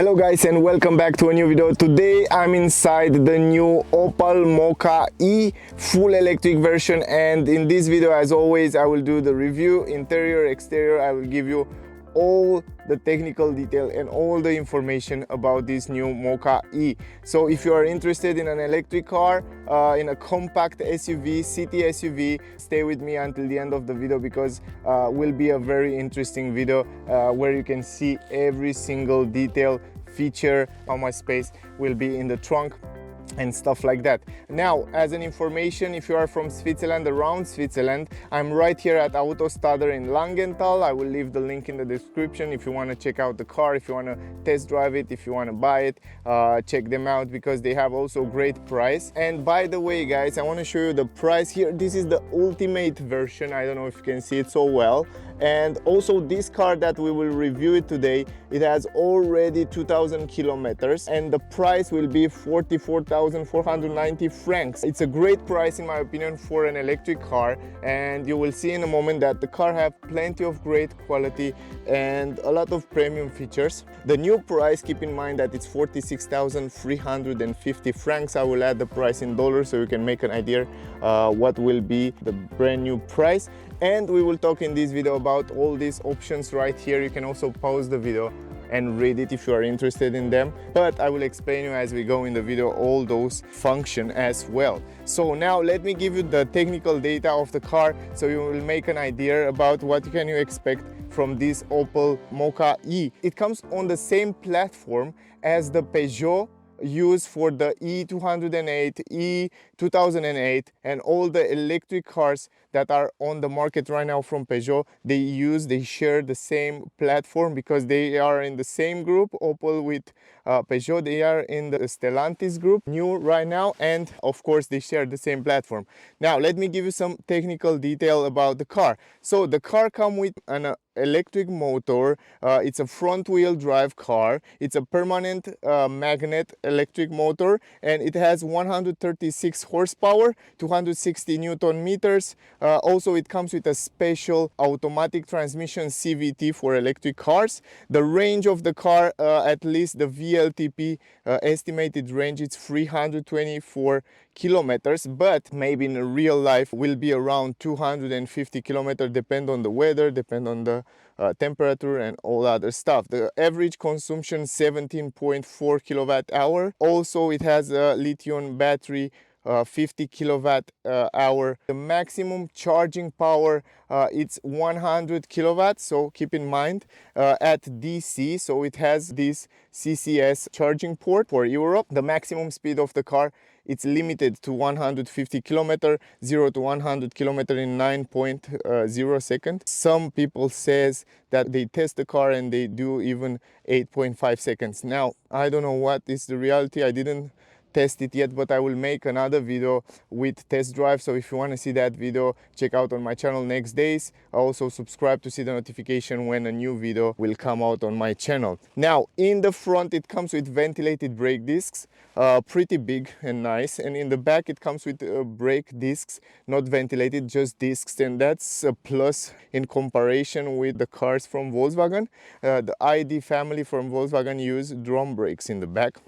Hello guys and welcome back to a new video. Today I'm inside the new Opel Mokka-e full electric version, and in this video, as always, I will do the review, interior, exterior. I will give you all the technical detail and all the information about this new Mokka-e. So if you are interested in an electric car, in a compact SUV, city SUV, stay with me until the end of the video, because will be a very interesting video where you can see every single detail, feature, how much space will be in the trunk and stuff like that. Now, as an information, if you are from Switzerland, around Switzerland, I'm right here at Autostader in Langenthal. I will leave the link in the description if you want to check out the car, if you want to test drive it, if you want to buy it. Check them out because they have also great price. And by the way guys, I want to show you the price here. This is the ultimate version. I don't know if you can see it so well. And also this car that we will review it today, it has already 2,000 kilometers and the price will be 44,490 francs. It's a great price in my opinion for an electric car, and you will see in a moment that the car have plenty of great quality and a lot of premium features. The new price, keep in mind that it's 46,350 francs. I will add the price in dollars so you can make an idea what will be the brand new price. And we will talk in this video about all these options right here. You can also pause the video and read it if you are interested in them, but I will explain you as we go in the video all those function as well. So now let me give you the technical data of the car so you will make an idea about what can you expect from this Opel Mokka-e. It comes on the same platform as the Peugeot used for the E208, E2008, and all the electric cars that are on the market right now from Peugeot. They share the same platform because they are in the same group. Opel with Peugeot, they are in the Stellantis group, new right now, and of course they share the same platform. Now let me give you some technical detail about the car. So the car comes with an electric motor. It's a front wheel drive car. It's a permanent magnet electric motor, and it has 136 horsepower, 260 newton meters. Also it comes with a special automatic transmission CVT for electric cars. The range of the car, at least the WLTP estimated range, it's 324 kilometers, but maybe in real life will be around 250 kilometers, depend on the weather, depend on the temperature and all other stuff. The average consumption 17.4 kilowatt hour. Also it has a lithium battery, 50 kilowatt hour. The maximum charging power, it's 100 kilowatts, so keep in mind at DC, so it has this CCS charging port for Europe. The maximum speed of the car, it's limited to 150 kilometer, 0 to 100 kilometer in 9.0 seconds. Some people says that they test the car and they do even 8.5 seconds. Now I don't know what is the reality. I didn't test it yet, but I will make another video with test drive. So if you want to see that video, check out on my channel next days. Also subscribe to see the notification when a new video will come out on my channel. Now in the front it comes with ventilated brake discs, pretty big and nice, and in the back it comes with brake discs, not ventilated, just discs, and that's a plus in comparison with the cars from Volkswagen. The ID family from Volkswagen use drum brakes in the back.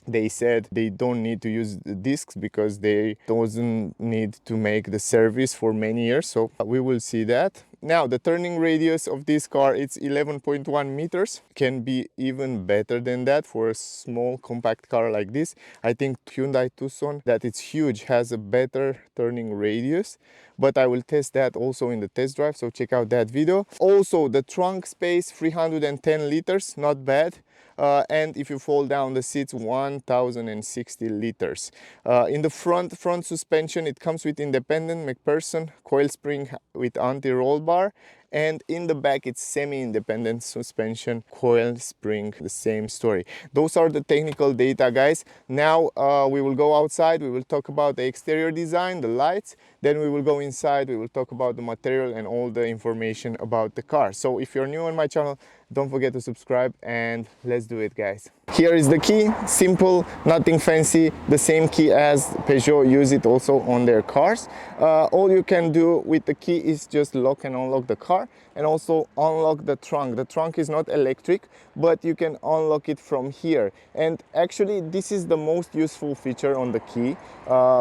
They said they don't need to use the discs because they doesn't need to make the service for many years, so we will see that. Now the turning radius of this car, it's 11.1 meters. Can be even better than that for a small compact car like this. I think Hyundai Tucson, that it's huge, has a better turning radius, but I will test that also in the test drive, so check out that video. Also the trunk space, 310 liters, not bad. And if you fold down the seats, 1060 liters. In the front suspension, it comes with independent McPherson coil spring with anti-roll bar, and in the back it's semi-independent suspension coil spring, the same story. Those are the technical data guys. Now we will go outside, we will talk about the exterior design, the lights, then we will go inside, we will talk about the material and all the information about the car. So if you're new on my channel, don't forget to subscribe, and let's do it, guys. Here is the key, simple, nothing fancy, the same key as Peugeot use it also on their cars. All you can do with the key is just lock and unlock the car, and also unlock the trunk. The trunk is not electric, but you can unlock it from here. And actually this is the most useful feature on the key,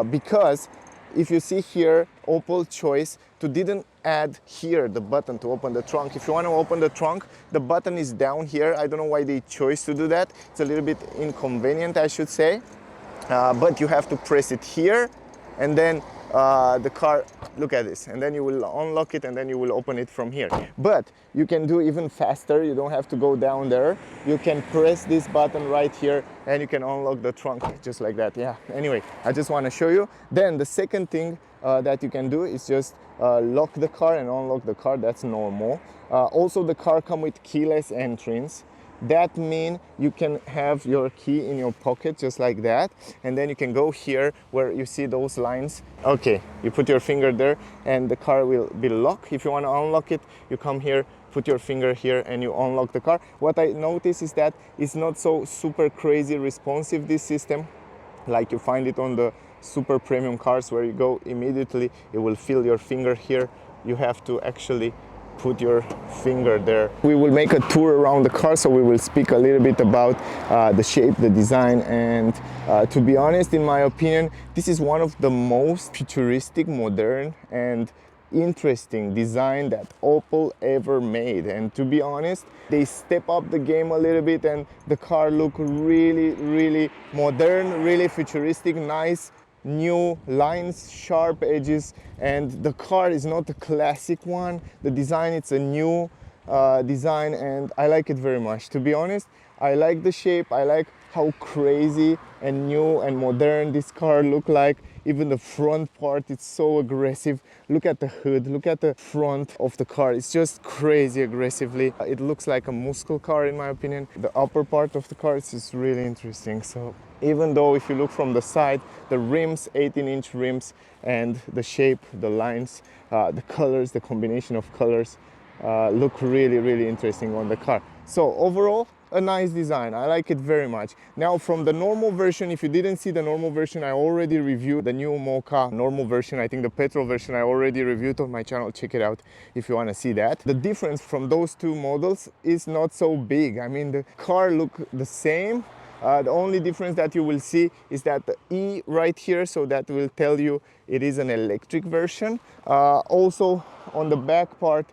because if you see here, Opel choice to didn't add here the button to open the trunk. If you want to open the trunk, the button is down here. I don't know why they chose to do that. It's a little bit inconvenient, I should say. But you have to press it here, and then the car, look at this, and then you will unlock it, and then you will open it from here. But you can do even faster. You don't have to go down there. You can press this button right here, and you can unlock the trunk just like that. Yeah, anyway, I just want to show you. Then the second thing that you can do is just lock the car and unlock the car. That's normal. Also, the car comes with keyless entrance. That means you can have your key in your pocket just like that, and then you can go here where you see those lines. Okay, you put your finger there and the car will be locked. If you want to unlock it, you come here, put your finger here, and you unlock the car. What I notice is that it's not so super crazy responsive, this system, like you find it on the super premium cars where you go immediately, it will feel your finger here. You have to actually put your finger there. We will make a tour around the car, so we will speak a little bit about the shape, the design, and to be honest, in my opinion, this is one of the most futuristic, modern, and interesting design that Opel ever made. And to be honest, they step up the game a little bit, and the car look really modern, really futuristic, nice, new lines, sharp edges, and the car is not a classic one. The design, it's a new design, and I like it very much. To be honest, I like the shape. I like how crazy and new and modern this car look like. Even the front part, it's so aggressive. Look at the hood, look at the front of the car. It's just crazy aggressively. It looks like a muscle car in my opinion. The upper part of the car is just really interesting. So even though if you look from the side, the rims, 18-inch rims, and the shape, the lines, the colors, the combination of colors look really interesting on the car. So overall, a nice design. I like it very much. Now from the normal version, if you didn't see the normal version, I already reviewed the new Mokka normal version. I think the petrol version I already reviewed on my channel. Check it out if you want to see that. The difference from those two models is not so big. I mean, the car look the same. The only difference that you will see is that the E right here, so that will tell you it is an electric version. Also on the back part,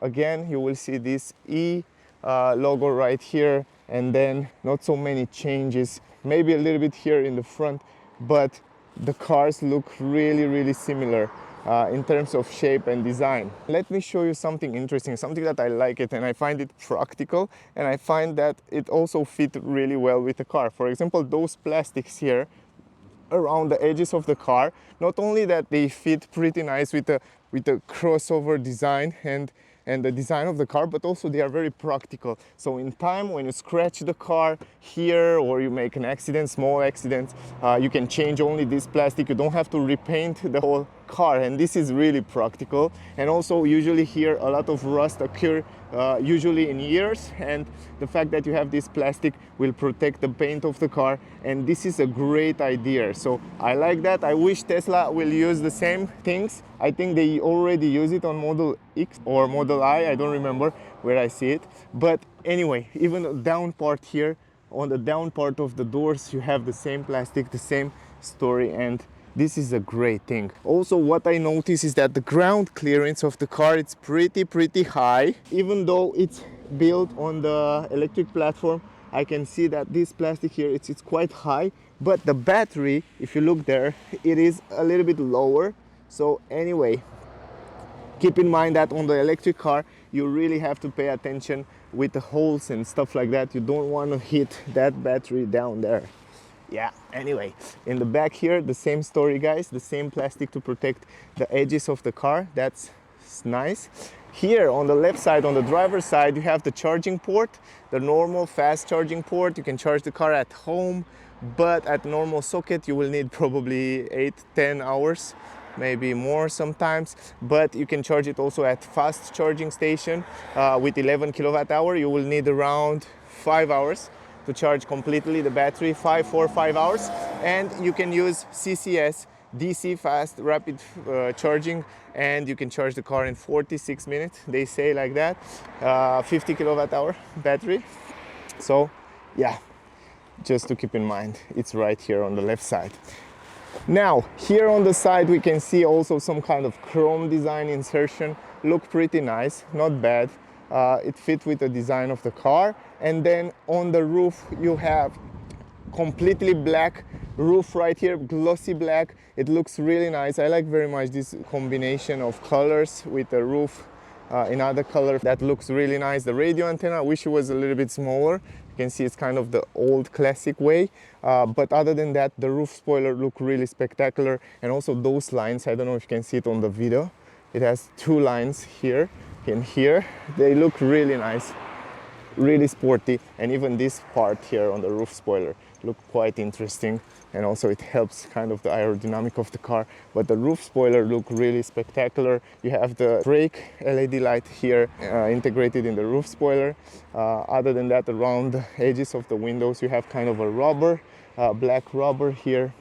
again, you will see this E logo right here, and then not so many changes, maybe a little bit here in the front, but the cars look really similar in terms of shape and design. Let me show you something interesting, something that I like it and I find it practical, and I find that it also fit really well with the car. For example, those plastics here around the edges of the car, not only that they fit pretty nice with the crossover design and the design of the car, but also they are very practical. So in time, when you scratch the car here or you make an accident, small accident, you can change only this plastic. You don't have to repaint the whole car, and this is really practical. And also usually here a lot of rust occur usually in years, and the fact that you have this plastic will protect the paint of the car, and this is a great idea. So I like that. I wish Tesla will use the same things. I think they already use it on Model X or Model I don't remember where I see it. But anyway, even the down part here, on the down part of the doors, you have the same plastic, the same story, and this is a great thing. Also, what I notice is that the ground clearance of the car, it's pretty high. Even though it's built on the electric platform, I can see that this plastic here, it's quite high, but the battery, if you look there, it is a little bit lower. So anyway, keep in mind that on the electric car, you really have to pay attention with the holes and stuff like that. You don't want to hit that battery down there. Yeah, anyway, in the back here, the same story, guys. The same plastic to protect the edges of the car. That's nice. Here on the left side, on the driver's side, you have the charging port, the normal fast charging port. You can charge the car at home, but at normal socket, you will need probably 8-10 hours maybe more sometimes, but you can charge it also at fast charging station with 11 kilowatt hour. You will need around 5 hours to charge completely the battery, 5 hours, and you can use CCS, DC fast rapid charging, and you can charge the car in 46 minutes, they say like that. 50 kilowatt hour battery. So yeah, just to keep in mind, it's right here on the left side. Now here on the side we can see also some kind of chrome design insertion. Look pretty nice, not bad. It fits with the design of the car. And then on the roof you have completely black roof right here, glossy black. It looks really nice. I like very much this combination of colors with the roof in other color. That looks really nice. The radio antenna, I wish it was a little bit smaller. You can see it's kind of the old classic way, but other than that, the roof spoiler look really spectacular. And also those lines, I don't know if you can see it on the video, it has two lines here and here. They look really nice, really sporty. And even this part here on the roof spoiler look quite interesting, and also it helps kind of the aerodynamic of the car. But the roof spoiler look really spectacular. You have the brake LED light here integrated in the roof spoiler. Other than that, around the edges of the windows you have kind of a rubber, black rubber here.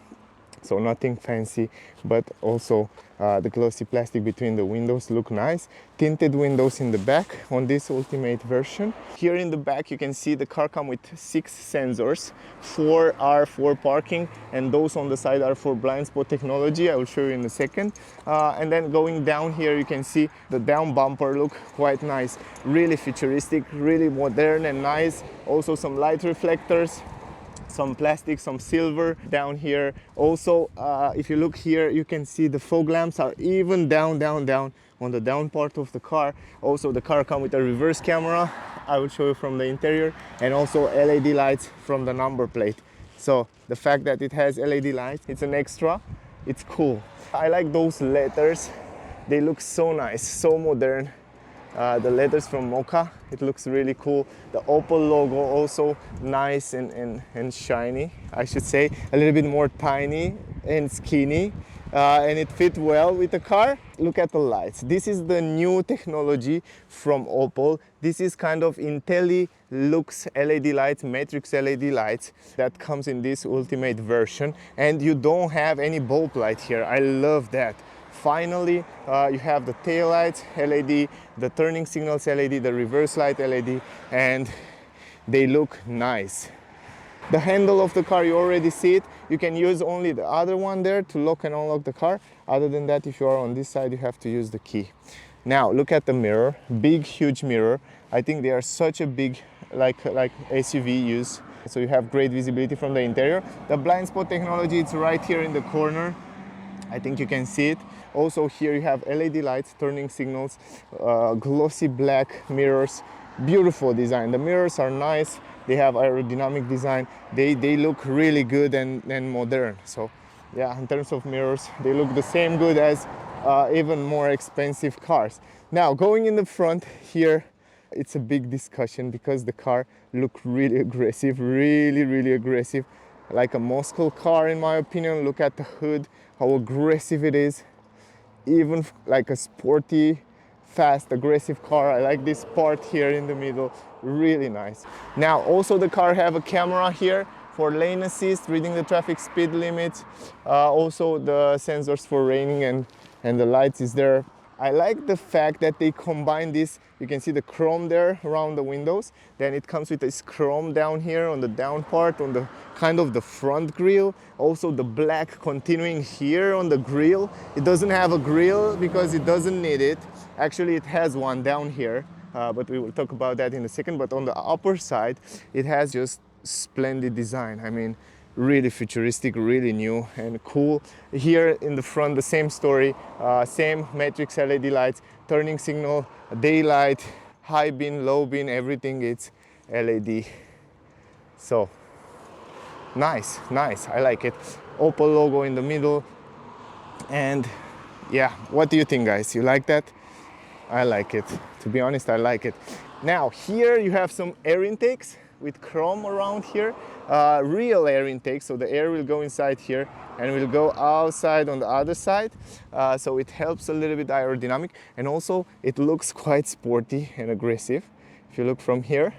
So nothing fancy, but also the glossy plastic between the windows look nice. Tinted windows in the back on this ultimate version. Here in the back you can see the car comes with 6 sensors. 4 are for parking, and those on the side are for blind spot technology. I will show you in a second. And then going down here you can see the down bumper look quite nice. Really futuristic, really modern and nice. Also some light reflectors, some plastic, some silver down here. Also, if you look here, you can see the fog lamps are even down on the down part of the car. Also, the car comes with a reverse camera. I will show you from the interior, and also LED lights from the number plate. So the fact that it has LED lights, it's an extra. It's cool. I like those letters. They look so nice, so modern. The letters from Mokka, it looks really cool. The Opel logo also nice and shiny, I should say. A little bit more tiny and skinny, and it fit well with the car. Look at the lights. This is the new technology from Opel. This is kind of IntelliLux LED lights, matrix LED lights that comes in this ultimate version. And you don't have any bulb light here. I love that. Finally, you have the tail lights LED, the turning signals LED, the reverse light LED, and they look nice. The handle of the car, you already see it. You can use only the other one there to lock and unlock the car. Other than that, if you are on this side, you have to use the key. Now, look at the mirror, big, huge mirror. I think they are such a big, like SUV use. So you have great visibility from the interior. The blind spot technology, it's right here in the corner. I think you can see it. Also here you have LED lights, turning signals, glossy black mirrors, beautiful design. The mirrors are nice, they have aerodynamic design, they look really good and modern. So yeah, in terms of mirrors, they look the same good as even more expensive cars. Now going in the front here, it's a big discussion because the car looks really aggressive, really aggressive. Like a muscle car in my opinion. Look at the hood, how aggressive it is. Even like a sporty, fast, aggressive car. I like this part here in the middle, really nice. Now also the car have a camera here for lane assist, reading the traffic speed limits. Also the sensors for raining and the lights is there. I like the fact that they combine this. You can see the chrome there around the windows. Then it comes with this chrome down here on the down part, on the kind of the front grille. Also the black continuing here on the grille. It doesn't have a grille because it doesn't need it. Actually, it has one down here, but we will talk about that in a second. But on the upper side, it has just splendid design. I mean, really futuristic, really new and cool. Here in the front, the same story, same matrix LED lights, turning signal, daylight, high beam, low beam, everything it's LED. So nice, I like it. Opel logo in the middle. And yeah, what do you think, guys? You like that? I like it. To be honest, I like it. Now here you have some air intakes with chrome around here, real air intake, so the air will go inside here. and we'll go outside on the other side. So it helps a little bit aerodynamic, and also it looks quite sporty and aggressive. If you look from here,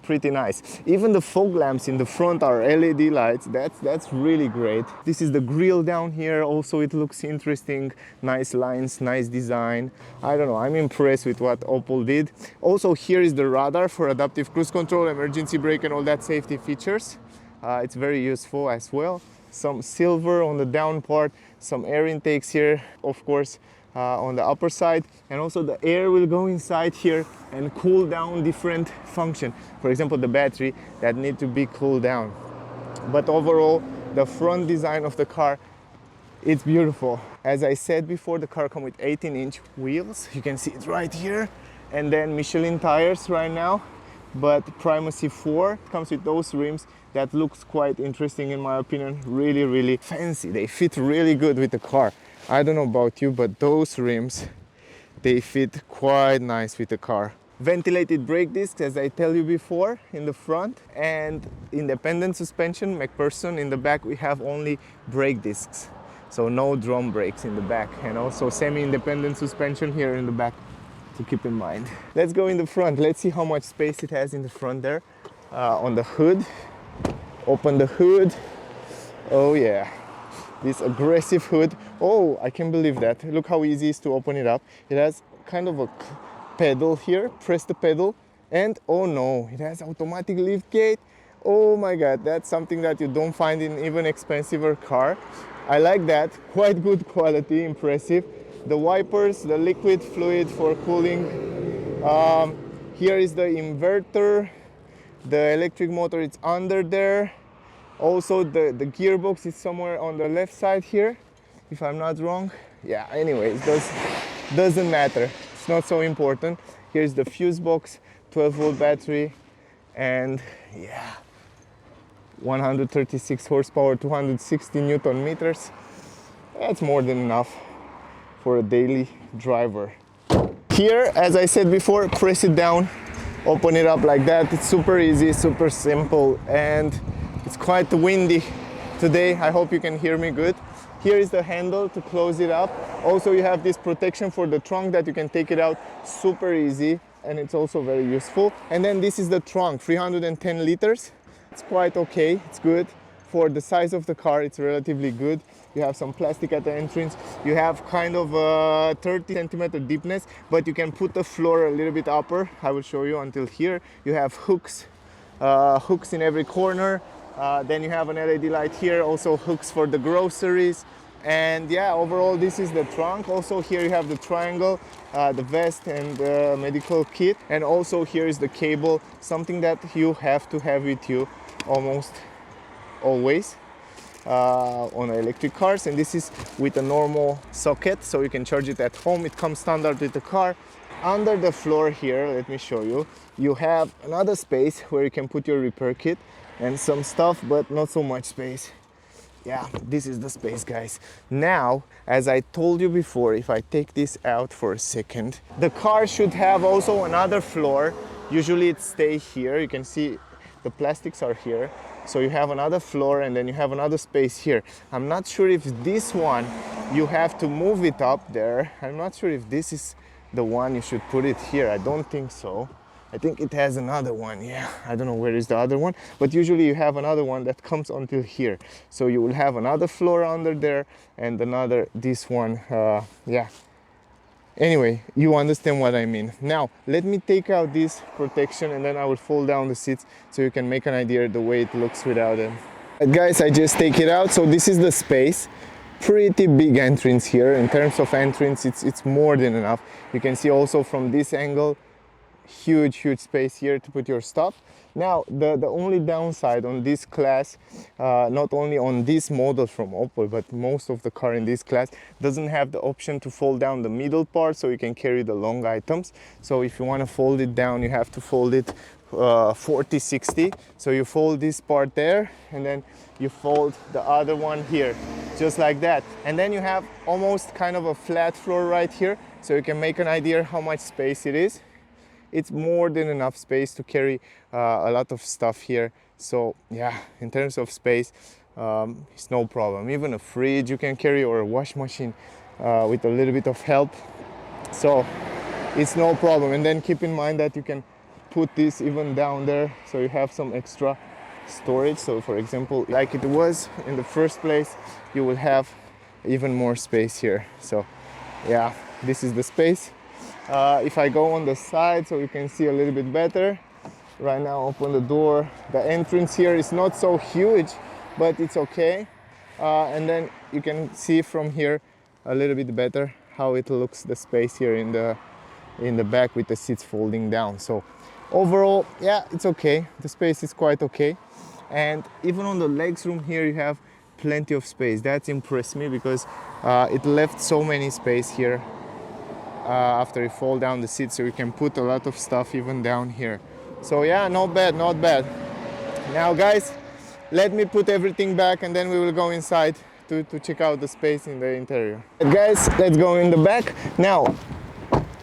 pretty nice. Even the fog lamps in the front are LED lights. That's really great. This is the grille down here. Also, it looks interesting. Nice lines, nice design. I don't know, I'm impressed with what Opel did. Also, here is the radar for adaptive cruise control, emergency brake, and all that safety features. It's very useful as well. Some silver on the down part, some air intakes here, of course, on the upper side, and also the air will go inside here and cool down different function. For example, the battery that need to be cooled down. But overall, the front design of the car, it's beautiful. As I said before, the car comes with 18-inch wheels. You can see it right here, and then Michelin tires right now. But Primacy 4 comes with those rims that looks quite interesting in my opinion. Really fancy. They fit really good with the car. I don't know about you, but those rims, they fit quite nice with the car. Ventilated brake discs, as I tell you before, in the front, and independent suspension. McPherson in the back, we have only brake discs, so no drum brakes in the back, and also semi-independent suspension here in the back to keep in mind. Let's go in the front. Let's see how much space it has in the front there. On the hood, open the hood. Oh yeah, this aggressive hood. Oh, I can believe that. Look how easy it is to open it up. It has kind of a pedal here. Press the pedal, and oh no, it has automatic lift gate. Oh my god, that's something that you don't find in even expensive car. I like that. Quite good quality, impressive. The wipers, the liquid fluid for cooling. Here is the inverter. The electric motor is under there. Also the gearbox is somewhere on the left side here, if I'm not wrong. Yeah, anyways, doesn't matter. It's not so important. Here's the fuse box, 12-volt battery, and yeah, 136 horsepower, 260 Newton meters. That's more than enough for a daily driver. Here, as I said before, press it down, open it up like that. It's super easy, super simple, and it's quite windy today. I hope you can hear me good. Here is the handle to close it up. Also, you have this protection for the trunk that you can take it out super easy, and it's also very useful. And then this is the trunk, 310 liters. It's quite okay, it's good. For the size of the car, it's relatively good. You have some plastic at the entrance. You have kind of a 30 centimeter deepness, but you can put the floor a little bit upper. I will show you until here. You have hooks in every corner. Then you have an LED light here, also hooks for the groceries. And yeah, overall this is the trunk. Also here you have the triangle, the vest and the medical kit. And also here is the cable, something that you have to have with you almost always on electric cars. And this is with a normal socket, so you can charge it at home. It comes standard with the car. Under the floor here, let me show you, you have another space where you can put your repair kit and some stuff, but not so much space. Yeah, this is the space, guys. Now, as I told you before, if I take this out for a second, the car should have also another floor. Usually it stays here. You can see the plastics are here. So you have another floor, and then you have another space here. I'm not sure if this one, you have to move it up there. I'm not sure if this is the one you should put it here. I don't think so. I think it has another one. Yeah, I don't know where is the other one, but usually you have another one that comes until here. So you will have another floor under there and another, this one. Yeah. Anyway, you understand what I mean. Now, let me take out this protection, and then I will fold down the seats so you can make an idea of the way it looks without it. Guys, I just take it out. So this is the space. Pretty big entrance here. In terms of entrance, it's more than enough. You can see also from this angle, huge space here to put your stuff. Now the only downside on this class, not only on this model from Opel, but most of the car in this class doesn't have the option to fold down the middle part so you can carry the long items. So if you want to fold it down, you have to fold it 40-60. So you fold this part there, and then you fold the other one here, just like that. And then you have almost kind of a flat floor right here, so you can make an idea how much space it is. It's more than enough space to carry a lot of stuff here. So yeah, in terms of space, it's no problem. Even a fridge you can carry, or a wash machine with a little bit of help, so it's no problem. And then keep in mind that you can put this even down there, so you have some extra storage. So for example, like it was in the first place, you will have even more space here. So yeah, this is the space. If I go on the side so you can see a little bit better, right now open the door, the entrance here is not so huge, but it's okay. And then you can see from here a little bit better how it looks, the space here in the back with the seats folding down. So overall, yeah, it's okay. The space is quite okay. And even on the legs room here, you have plenty of space. That impressed me because it left so many space here after you fold down the seat, so you can put a lot of stuff even down here. So yeah, not bad, not bad. Now guys, let me put everything back and then we will go inside to check out the space in the interior. Guys, let's go in the back. Now,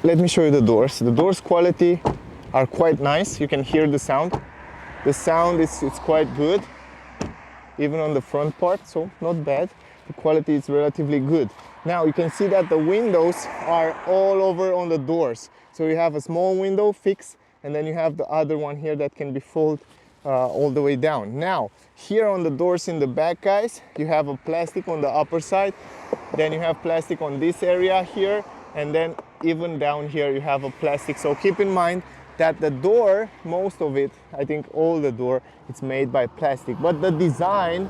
let me show you the doors. The doors quality are quite nice. You can hear the sound. The sound is quite good, even on the front part, so not bad. The quality is relatively good. Now you can see that the windows are all over on the doors. So you have a small window fixed, and then you have the other one here that can be folded all the way down. Now, here on the doors in the back, guys, you have a plastic on the upper side, then you have plastic on this area here, and then even down here you have a plastic. So keep in mind that the door, most of it, I think all the door, it's made by plastic, but the design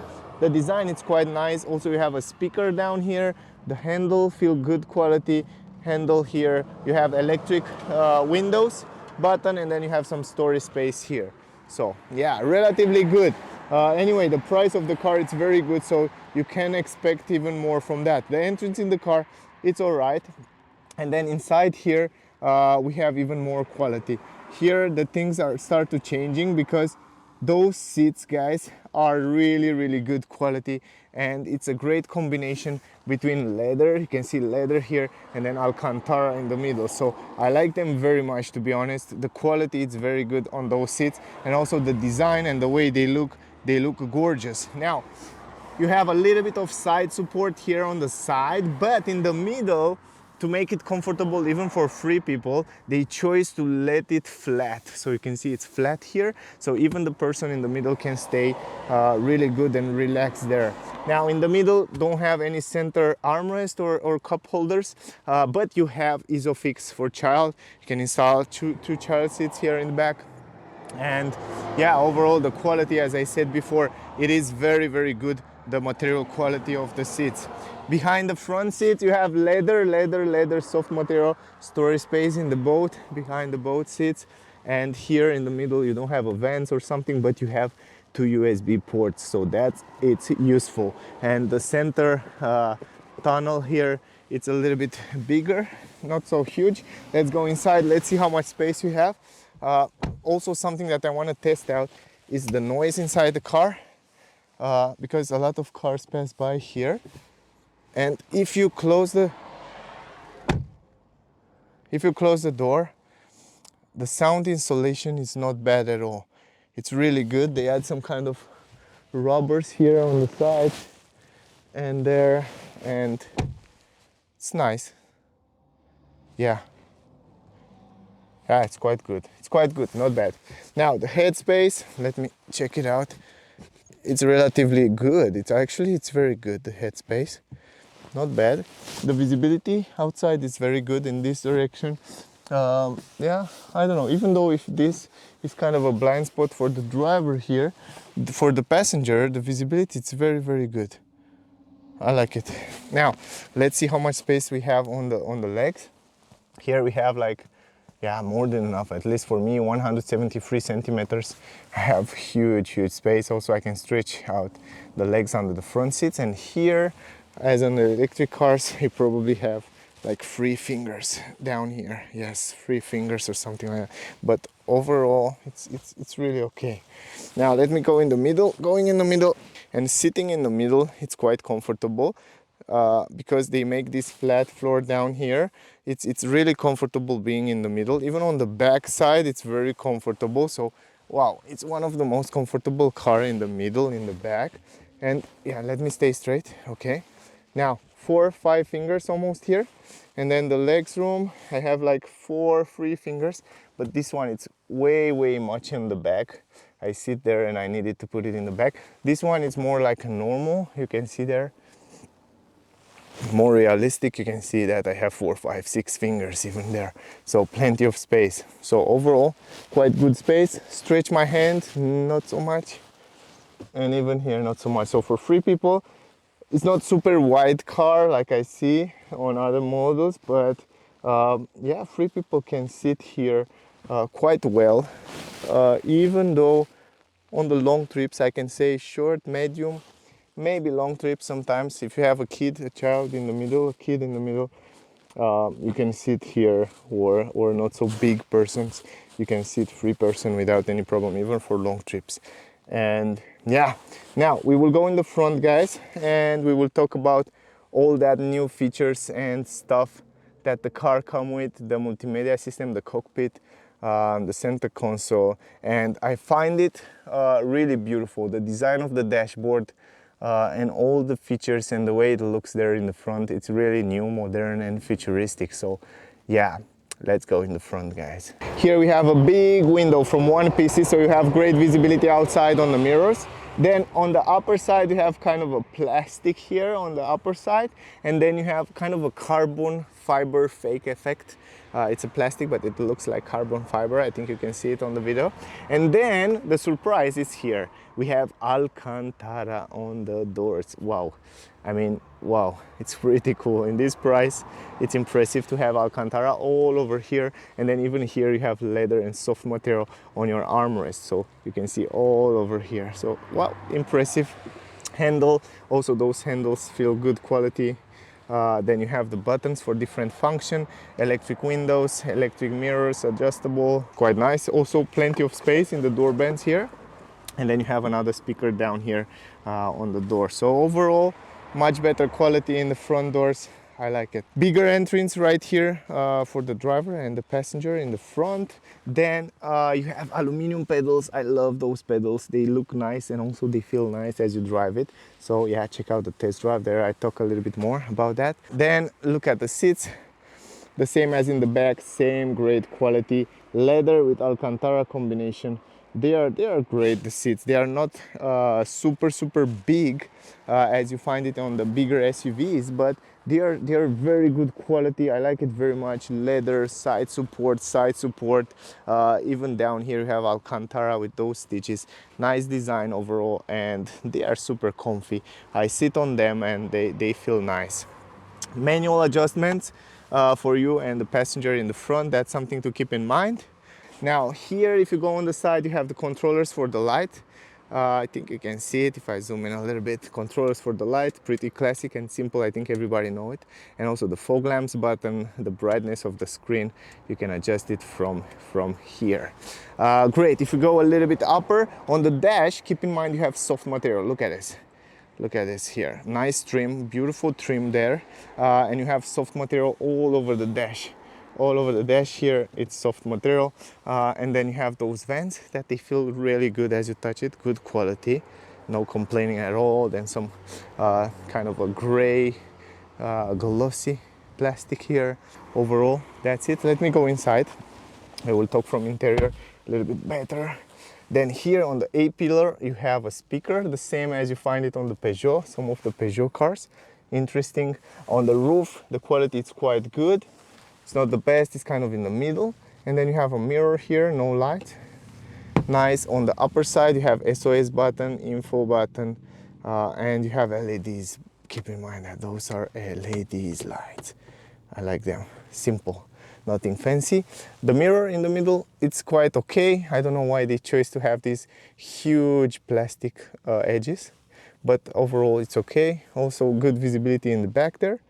is quite nice. Also, you have a speaker down here, the handle feel good quality handle here. You have electric windows button, and then you have some storage space here. So yeah, relatively good. Anyway, the price of the car, it's very good, so you can expect even more from that. The entrance in the car, it's all right. And then inside here, we have even more quality. Here the things start to changing because those seats, guys, are really good quality, and it's a great combination between leather, you can see leather here, and then Alcantara in the middle. So I like them very much, to be honest. The quality is very good on those seats, and also the design and the way they look gorgeous. Now you have a little bit of side support here on the side, but in the middle, to make it comfortable even for free people, they chose to let it flat. So you can see it's flat here, so even the person in the middle can stay really good and relaxed there. Now in the middle, don't have any center armrest or cup holders, but you have Isofix for child. You can install two child seats here in the back. And yeah, overall the quality, as I said before, it is very good, the material quality of the seats. Behind the front seats you have leather soft material storage space in the boat, behind the boat seats. And here in the middle you don't have a vents or something, but you have two USB ports, so it's useful. And the center tunnel here, it's a little bit bigger, not so huge. Let's go inside, let's see how much space you have. Also, something that I want to test out is the noise inside the car, because a lot of cars pass by here, and if you close the door, the sound insulation is not bad at all. It's really good. They add some kind of rubbers here on the side and there, and it's nice. Yeah, it's quite good. It's quite good, not bad. Now the headspace, let me check it out. It's relatively good. It's very good, the headspace. Not bad. The visibility outside is very good in this direction. Yeah, I don't know, even though if this is kind of a blind spot for the driver here, for the passenger, the visibility is very good. I like it. Now, let's see how much space we have on the legs. Here we have like, yeah, more than enough, at least for me, 173 centimeters. I have huge space. Also, I can stretch out the legs under the front seats. And here, as on the electric cars, you probably have like 3 fingers down here. Yes, 3 fingers or something like that. But overall, it's really okay. Now let me go in the middle. Going in the middle and sitting in the middle, it's quite comfortable. Because they make this flat floor down here, it's really comfortable being in the middle. Even on the back side, it's very comfortable. So wow, it's one of the most comfortable car in the middle, in the back. And yeah, let me stay straight. Okay, now 4 or 5 fingers almost here. And then the legs room, I have like 4 free fingers, but this one it's way much in the back. I sit there and I needed to put it in the back. This one is more like a normal, you can see there, more realistic. You can see that I have 4, 5, 6 fingers even there, so plenty of space. So overall quite good space. Stretch my hand not so much, and even here not so much. So for 3 people, it's not super wide car like I see on other models, but yeah, 3 people can sit here quite well, even though on the long trips I can say short, medium, maybe long trips sometimes. If you have a kid, a child in the middle, a kid in the middle, you can sit here, or not so big persons, you can sit 3 person without any problem, even for long trips. And yeah, now we will go in the front, guys, and we will talk about all that new features and stuff that the car come with, the multimedia system, the cockpit, the center console. And I find it really beautiful, the design of the dashboard, and all the features and the way it looks there in the front. It's really new, modern and futuristic. So yeah, let's go in the front, guys. Here we have a big window from one PC, so you have great visibility outside on the mirrors. Then on the upper side you have kind of a plastic here on the upper side, and then you have kind of a carbon fiber fake effect. It's a plastic, but it looks like carbon fiber. I think you can see it on the video. And then the surprise is here. We have Alcantara on the doors. Wow. I mean, wow, it's pretty cool. In this price, it's impressive to have Alcantara all over here. And then even here you have leather and soft material on your armrest. So you can see all over here. So wow, impressive. Handle, also those handles feel good quality. Then you have the buttons for different function, electric windows, electric mirrors, adjustable, quite nice. Also plenty of space in the door bands here. And then you have another speaker down here on the door. So overall, much better quality in the front doors. I like it. Bigger entrance right here for the driver and the passenger in the front. Then you have aluminum pedals. I love those pedals. They look nice and also they feel nice as you drive it. So yeah, check out the test drive there. I talk a little bit more about that. Then look at the seats. The same as in the back, same great quality. Leather with Alcantara combination. They are great, the seats. They are not super big as you find it on the bigger SUVs, but they are very good quality. I like it very much. Leather, side support, even down here you have Alcantara with those stitches. Nice design overall, and they are super comfy. I sit on them and they feel nice. Manual adjustments for you and the passenger in the front. That's something to keep in mind. Now here, if you go on the side, you have the controllers for the light. I think you can see it if I zoom in a little bit. Controllers for the light, pretty classic and simple. I think everybody know it. And also the fog lamps button, the brightness of the screen, you can adjust it from here. Great. If you go a little bit upper on the dash, keep in mind you have soft material. Look at this. Look at this here. Nice trim, beautiful trim there. And you have soft material all over the dash. All over the dash here, it's soft material. And then you have those vents that they feel really good as you touch it. Good quality, no complaining at all. Then some kind of a gray, glossy plastic here. Overall, that's it. Let me go inside. I will talk from interior a little bit better. Then here on the A-pillar, you have a speaker, the same as you find it on the Peugeot, some of the Peugeot cars. Interesting. On the roof, the quality is quite good. It's not the best, it's kind of in the middle. And then you have a mirror here, no light. Nice. On the upper side, you have SOS button, info button, and you have LEDs. Keep in mind that those are LEDs lights. I like them. Simple, nothing fancy. The mirror in the middle, it's quite okay. I don't know why they chose to have these huge plastic edges, but overall it's okay. Also good visibility in the back there.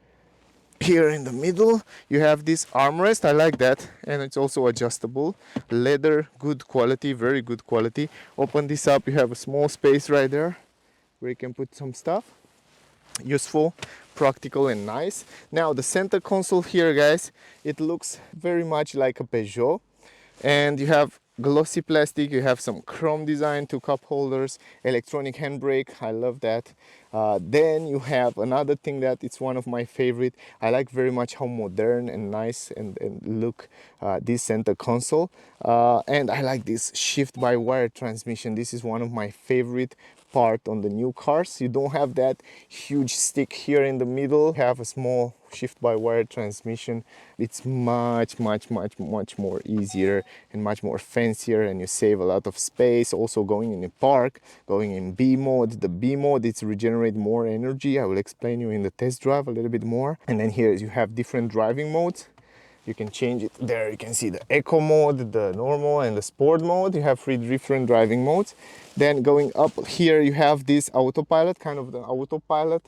Here in the middle, you have this armrest. I like that, and it's also adjustable. Leather, good quality, very good quality. Open this up, you have a small space right there where you can put some stuff. Useful, practical and nice. Now the center console here, guys, it looks very much like a Peugeot, and you have glossy plastic. You have some chrome design, 2 cup holders, electronic handbrake. I love that. Then you have another thing that it's one of my favorite. I like very much how modern and nice and look this center console. And I like this shift by wire transmission. This is one of my favorite part on the new cars. You don't have that huge stick here in the middle. You have a small shift by wire transmission. It's much more easier and much more fancier, and you save a lot of space. Also going in a park, going in B mode. The B mode, it's regenerate more energy. I will explain you in the test drive a little bit more. And then here you have different driving modes. You can change it there. You can see the eco mode, the normal, and the sport mode. You have 3 different driving modes. Then going up here, you have this autopilot, kind of the autopilot,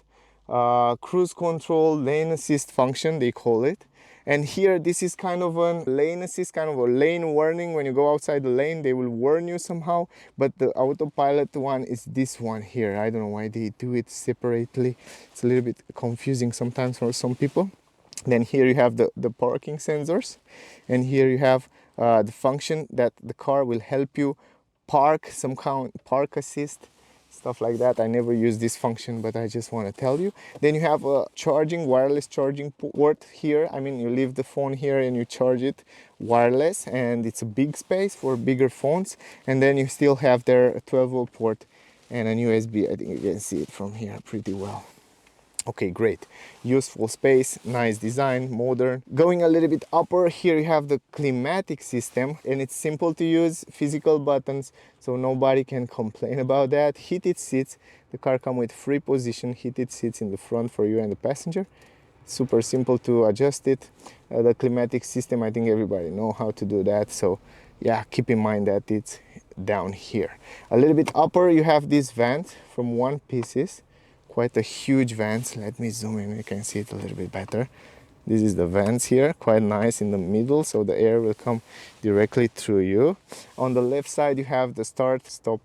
cruise control, lane assist function, they call it. And here, this is kind of a lane assist, kind of a lane warning. When you go outside the lane, they will warn you somehow. But the autopilot one is this one here. I don't know why they do it separately. It's a little bit confusing sometimes for some people. Then here you have the parking sensors, and here you have the function that the car will help you park, some kind park assist, stuff like that. I never use this function, but I just want to tell you. Then you have a wireless charging port here. I mean, you leave the phone here and you charge it wireless, and it's a big space for bigger phones. And then you still have there a 12-volt port and an USB. I think you can see it from here pretty well. Okay, great. Useful space, nice design, modern. Going a little bit upper, here you have the climatic system, and it's simple to use, physical buttons, so nobody can complain about that. Heated seats. The car comes with 3 position heated seats in the front for you and the passenger. Super simple to adjust it. The climatic system, I think everybody know how to do that, so yeah, keep in mind that it's down here. A little bit upper, you have these vents from 1 pieces. Quite a huge vents. Let me zoom in, you can see it a little bit better. This is the vents here, quite nice in the middle, so the air will come directly through you. On the left side you have the start stop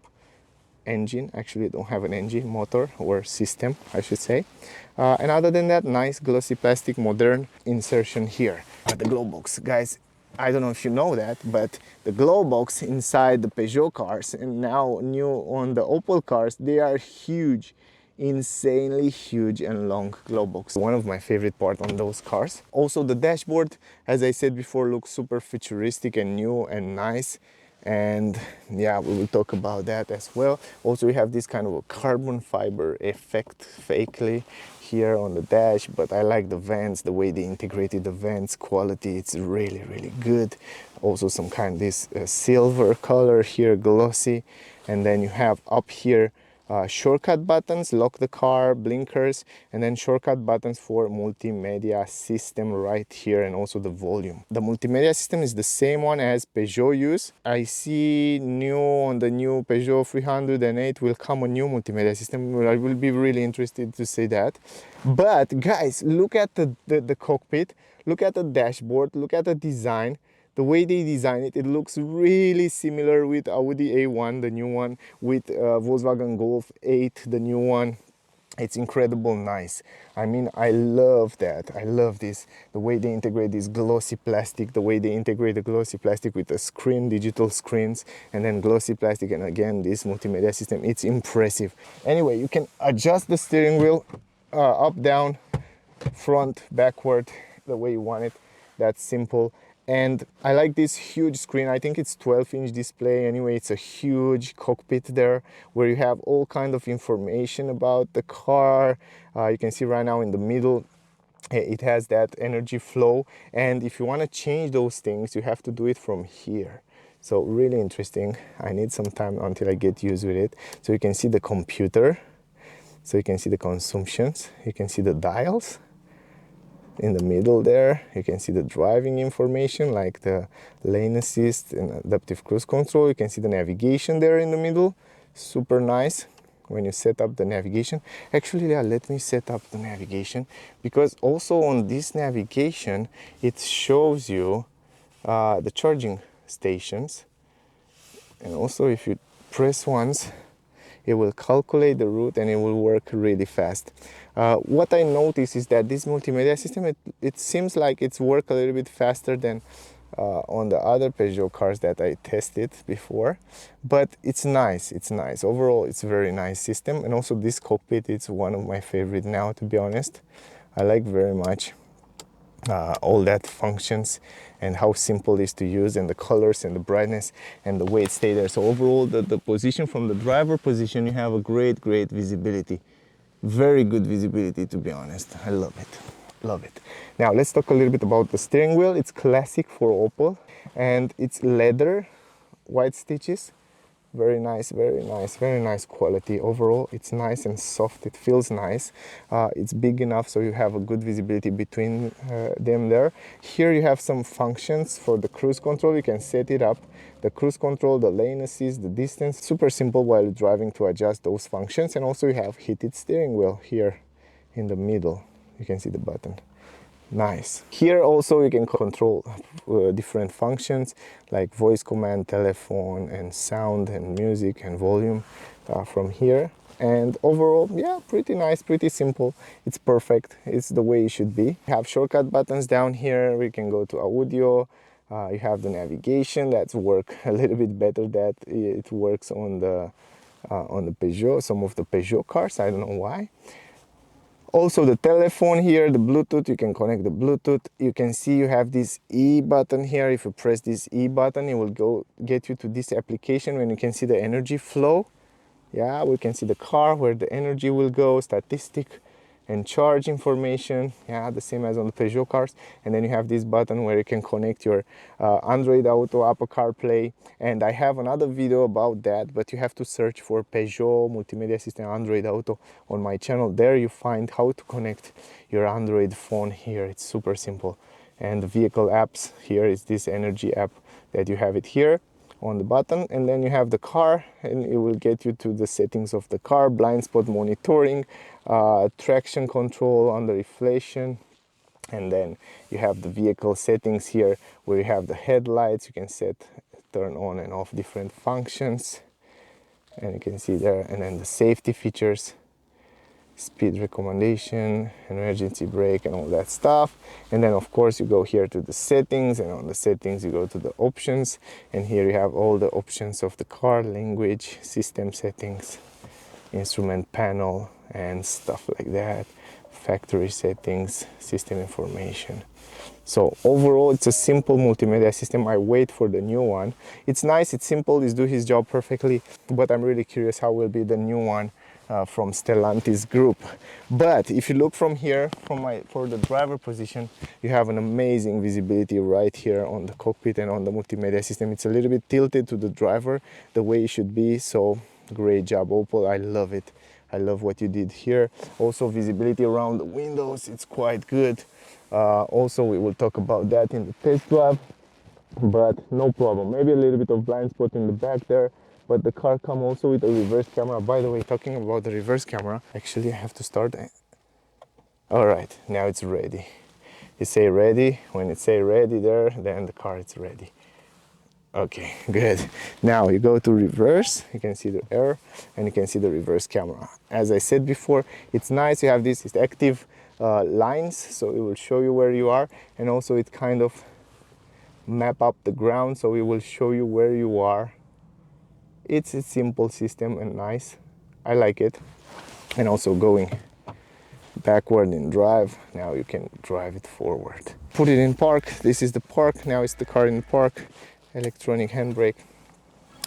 engine. Actually you don't have an engine, motor or system I should say. And other than that, nice glossy plastic modern insertion here. The glow box, guys, I don't know if you know that, but the glow box inside the Peugeot cars and now new on the Opel cars, they are huge. Insanely huge and long glow box. One of my favorite part on those cars. Also the dashboard, as I said before, looks super futuristic and new and nice. And yeah, we will talk about that as well. Also we have this kind of a carbon fiber effect fakely here on the dash, but I like the vents, the way they integrated the vents quality. It's really good. Also some kind of this silver color here, glossy. And then you have up here shortcut buttons, lock the car, blinkers, and then shortcut buttons for multimedia system right here, and also the volume. The multimedia system is the same one as Peugeot use. I see new on the new Peugeot 308 will come a new multimedia system. I will be really interested to see that. But guys, look at the cockpit, look at the dashboard, look at the design. The way they design it, it looks really similar with Audi A1, the new one, with Volkswagen Golf 8, the new one. It's incredible nice. I mean, I love that. I love this. The way they integrate this glossy plastic, the way they integrate the glossy plastic with the screen, digital screens, and then glossy plastic, and again, this multimedia system, it's impressive. Anyway, you can adjust the steering wheel up, down, front, backward, the way you want it. That's simple. And I like this huge screen. I think it's 12-inch display. Anyway, it's a huge cockpit there where you have all kind of information about the car. You can see right now in the middle, it has that energy flow. And if you want to change those things, you have to do it from here. So really interesting. I need some time until I get used with it. So you can see the computer. So you can see the consumptions. You can see the dials. In the middle there, you can see the driving information like the lane assist and adaptive cruise control. You can see the navigation there in the middle. Super nice when you set up the navigation. Actually, yeah, let me set up the navigation, because also on this navigation, it shows you the charging stations. And also if you press once, it will calculate the route and it will work really fast. What I notice is that this multimedia system, it seems like it's work a little bit faster than on the other Peugeot cars that I tested before, but it's nice. It's nice overall. It's a very nice system, and also this cockpit, it's one of my favorite now, to be honest. I like very much all that functions and how simple it is to use, and the colors and the brightness and the way it stays there. So overall, the position, from the driver position, you have a great visibility, very good visibility, to be honest. I love it. Love it. Now let's talk a little bit about the steering wheel. It's classic for Opel, and it's leather, white stitches. Very nice, very nice quality. Overall, it's nice and soft. It feels nice. It's big enough so you have a good visibility between them there. Here you have some functions for the cruise control. You can set it up. The cruise control, the lane assist, the distance. Super simple while driving to adjust those functions. And also you have heated steering wheel here in the middle. You can see the button. Nice. Here also you can control different functions like voice command, telephone, and sound and music and volume from here. And overall, yeah, pretty nice, pretty simple. It's perfect. It's the way it should be. You have shortcut buttons down here. We can go to audio. You have the navigation. That's work a little bit better that it works on the Peugeot, some of the Peugeot cars. I don't know why. Also the telephone here, the Bluetooth, you can connect the Bluetooth. You can see you have this E button here. If you press this E button, it will get you to this application when you can see the energy flow. Yeah, we can see the car, where the energy will go, statistic and charge information. Yeah, the same as on the Peugeot cars. And then you have this button where you can connect your Android Auto, Apple CarPlay. And I have another video about that, but you have to search for Peugeot Multimedia System Android Auto on my channel. There you find how to connect your Android phone here. It's super simple. And the vehicle apps, here is this energy app that you have it here on the button, and then you have the car, and it will get you to the settings of the car, blind spot monitoring, traction control, under inflation, and then you have the vehicle settings here where you have the headlights. You can turn on and off different functions, and you can see there, and then the safety features, speed recommendation, emergency brake, and all that stuff. And then of course you go here to the settings, and on the settings you go to the options, and here you have all the options of the car, language, system settings, instrument panel, and stuff like that, factory settings, system information. So overall, it's a simple multimedia system. I wait for the new one. It's nice, it's simple, it's do his job perfectly, but I'm really curious how will be the new one from Stellantis group. But if you look from here, for the driver position, you have an amazing visibility right here on the cockpit and on the multimedia system. It's a little bit tilted to the driver, the way it should be. So great job, Opel. I love it. I love what you did here. Also visibility around the windows, it's quite good. Also we will talk about that in the test drive, but no problem. Maybe a little bit of blind spot in the back there, but the car comes also with a reverse camera. By the way, talking about the reverse camera, actually I have to start. All right, now it's ready. You say ready. When it say ready there, then the car is ready. Okay, good. Now you go to reverse, you can see the air, and you can see the reverse camera. As I said before, it's nice. You have this active lines, so it will show you where you are, and also it kind of map up the ground, so it will show you where you are. It's a simple system and nice. I like it. And also going backward in drive, now you can drive it forward. Put it in park. This is the park. Now it's the car in park. Electronic handbrake.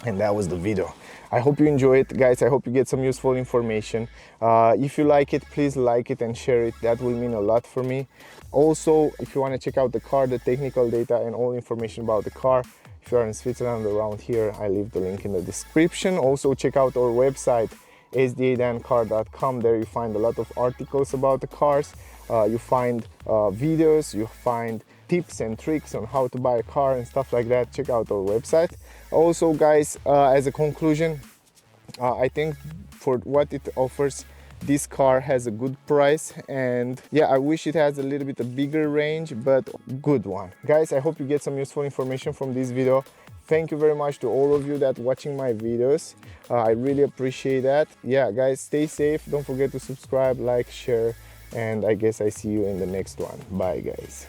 And that was the video. I hope you enjoy it, guys. I hope you get some useful information. If you like it, please like it and share it. That will mean a lot for me. Also, if you want to check out the car, the technical data, and all information about the car, if you are in Switzerland around here, I leave the link in the description. Also, check out our website, sdadancar.com. There you find a lot of articles about the cars. You find videos, you find tips and tricks on how to buy a car and stuff like that. Check out our website. Also, guys, as a conclusion, I think for what it offers, this car has a good price, and yeah, I wish it has a little bit a bigger range, but good one. Guys, I hope you get some useful information from this video. Thank you very much to all of you that watching my videos. I really appreciate that. Yeah, guys, stay safe. Don't forget to subscribe, like, share, and I guess I see you in the next one. Bye, guys.